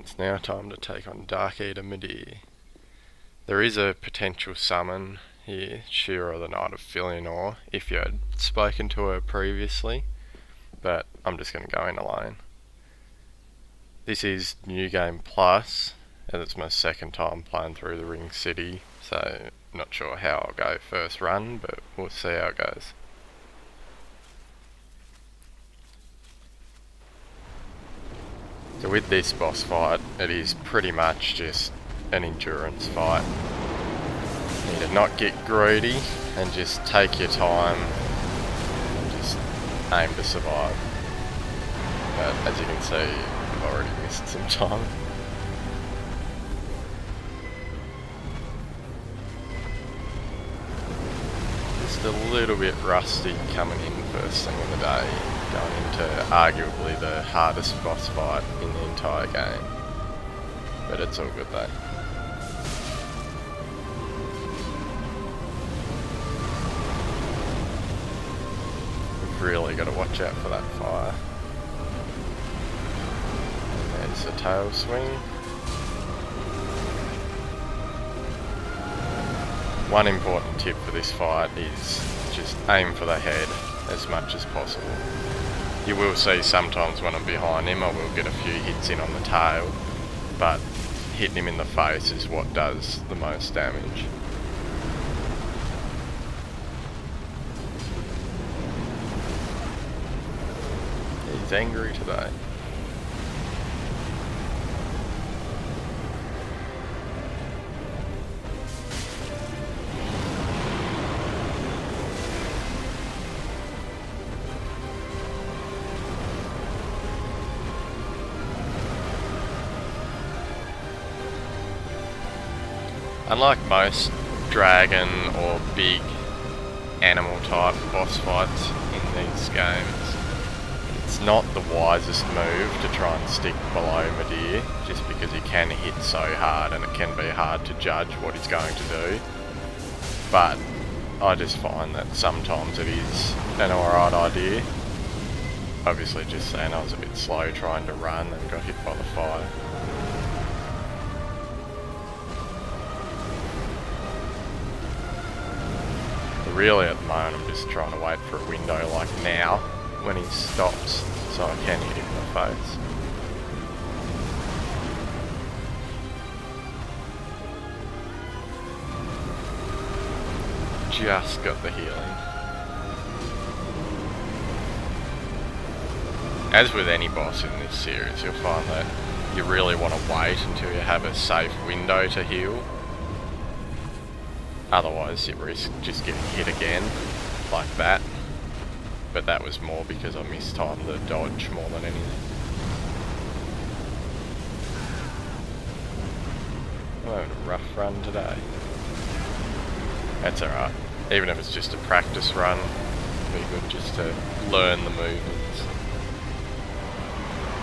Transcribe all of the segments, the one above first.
It's now time to take on Darkeater Midir. There is a potential summon here, Shira the Knight of Filianor, if you had spoken to her previously, but I'm just going to go in alone. This is New Game Plus, and it's my second time playing through the Ring City, so not sure how I'll go first run, but we'll see how it goes. So with this boss fight, it is pretty much just an endurance fight. You need to not get greedy and just take your time and just aim to survive. But as you can see, I've already missed some time. Just a little bit rusty coming in first thing in the day, going into arguably the hardest boss fight in the entire game. But it's all good though. We've really got to watch out for that fire. There's a tail swing. One important tip for this fight is just aim for the head as much as possible. You will see sometimes when I'm behind him I will get a few hits in on the tail, but hitting him in the face is what does the most damage. He's angry today. Unlike most dragon or big animal type boss fights in these games, it's not the wisest move to try and stick below Midir, just because he can hit so hard and it can be hard to judge what he's going to do. But I just find that sometimes it is an alright idea. Obviously just saying I was a bit slow trying to run and got hit by the fire. Really at the moment I'm just trying to wait for a window like now when he stops so I can hit him in the face. Just got the healing. As with any boss in this series, you'll find that you really want to wait until you have a safe window to heal. Otherwise you risk just getting hit again, like that. But that was more because I mistimed the dodge more than anything. I'm having a rough run today. That's alright. Even if it's just a practice run, it'd be good just to learn the movements.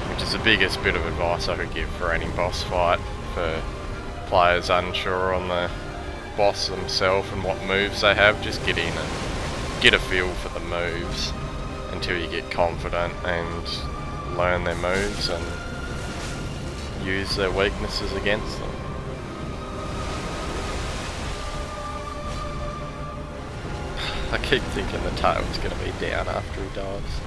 Which is the biggest bit of advice I could give for any boss fight, for players unsure on the boss themselves and what moves they have. Just get in and get a feel for the moves until you get confident and learn their moves and use their weaknesses against them. I keep thinking the tail's going to be down after he dies.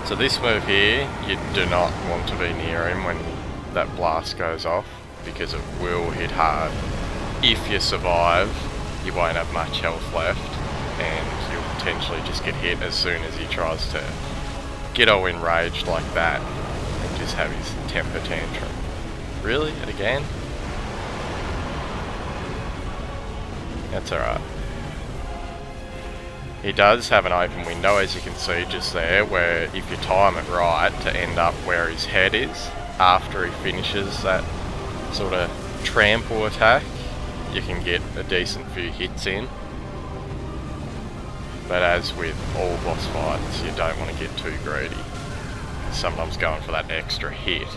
So this move here, you do not want to be near him when that blast goes off, because it will hit hard. If you survive, you won't have much health left, and you'll potentially just get hit as soon as he tries to get all enraged like that, and just have his temper tantrum. Really? It again? That's alright. He does have an open window, as you can see just there, where if you time it right to end up where his head is after he finishes that sort of trample attack, you can get a decent few hits in. But as with all boss fights, you don't want to get too greedy. Sometimes going for that extra hit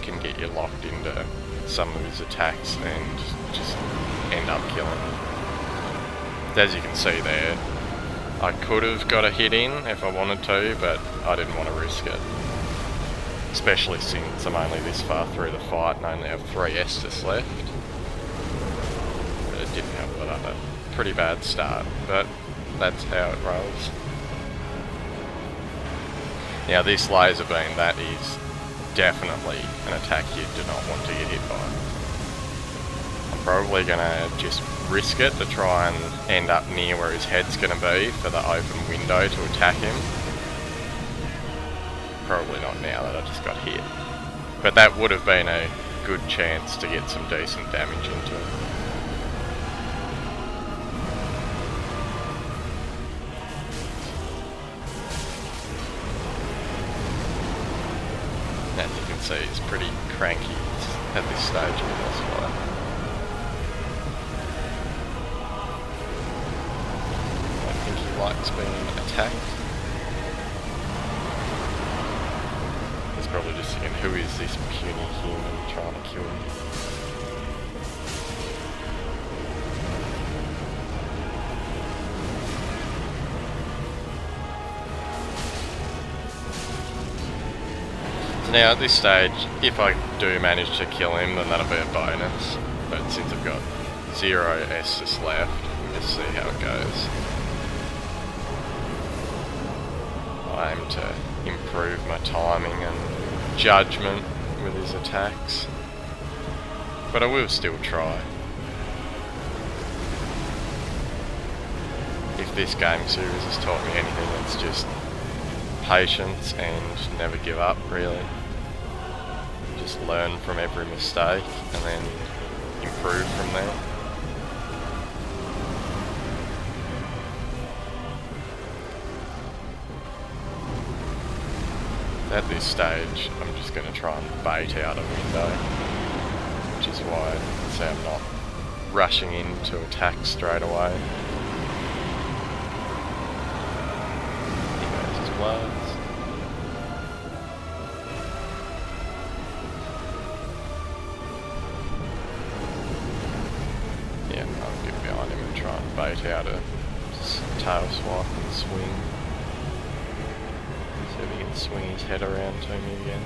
can get you locked into some of his attacks and just end up killing him. As you can see there, I could have got a hit in if I wanted to, but I didn't want to risk it. Especially since I'm only this far through the fight and I only have 3 Estus left. But it didn't help that I had a pretty bad start, but that's how it rolls. Now this laser beam, that is definitely an attack you do not want to get hit by. I'm probably going to just risk it to try and end up near where his head's going to be for the open window to attack him. Probably not now that I just got hit. But that would have been a good chance to get some decent damage into him. As you can see, he's pretty cranky at this stage of the boss fight. I think he likes being attacked. He's probably just thinking, who is this puny human trying to kill me? Now at this stage, if I do manage to kill him, then that'll be a bonus. But since I've got 0 Estus left, we'll just see how it goes. I aim to improve my timing and judgment with his attacks. But I will still try. If this game series has taught me anything, it's just patience and never give up, really. Just learn from every mistake and then improve from there. At this stage, I'm just going to try and bait out a window, which is why I say I'm not rushing in to attack straight away. He knows his blows. Yeah, I'll get behind him and try and bait out a tail swipe and swing. See if he can swing his head around to me again.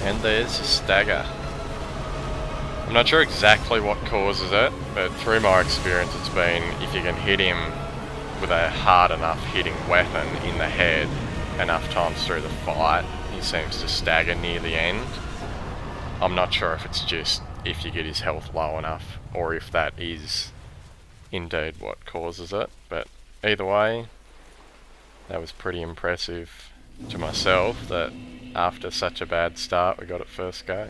And there's a stagger. I'm not sure exactly what causes it, but through my experience it's been if you can hit him with a hard enough hitting weapon in the head enough times through the fight, he seems to stagger near the end. I'm not sure if it's just if you get his health low enough or if that is indeed what causes it, but either way, that was pretty impressive to myself that after such a bad start we got it first go.